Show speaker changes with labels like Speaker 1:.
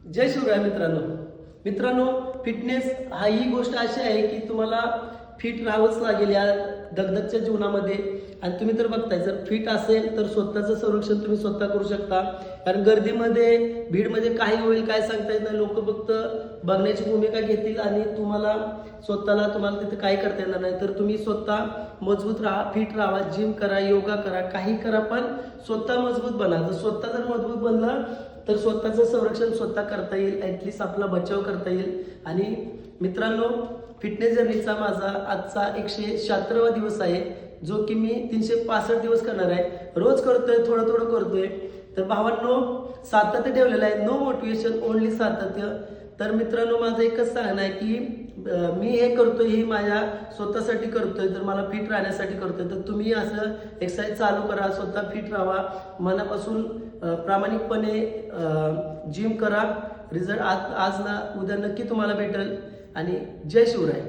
Speaker 1: जय शिवराय मित्रांनो, फिटनेस ही गोष्ट अशी आहे की तुम्हाला फिट राहावंच लागेल या दगदगच्या जीवनामध्ये. आणि तुम्ही तर बघताय, जर फिट असेल तर स्वतःचं संरक्षण तुम्ही स्वतः करू शकता. कारण गर्दीमध्ये भीडमध्ये काही होईल काय सांगता येत नाही. लोक फक्त बघण्याची भूमिका घेतील आणि तुम्हाला तिथे काही करता येणार नाही. तर तुम्ही स्वतः मजबूत राहा, फिट राहा, जिम करा, योगा करा, काही करा, पण स्वतः मजबूत बना. जर मजबूत बनलं तर स्वतःचं संरक्षण स्वतः करता येईल, ॲटलिस्ट आपला बचाव करता येईल. आणि मित्रांनो, फिटनेस जर्नीचा माझा आजचा 176वा दिवस आहे, जो की मी 365 दिवस करणार आहे. रोज करतोय, थोडं थोडं करतोय. तर भावांनो, सातत्य ठेवलेलं आहे. नो मोटिवेशन, ओनली सातत्य. तर मित्रांनो, माझं एकच सांगणं आहे की मी हे करतोय, हे माझ्या स्वतःसाठी करतोय, तर मला फिट राहण्यासाठी करतोय. तर तुम्ही असं एक्सरसाइज चालू करा, स्वतः फिट राहा, मनापासून प्रामाणिकपणे जिम करा. रिझल्ट आज ना उद्या नक्की तुम्हाला भेटेल. आणि जय शिवराय.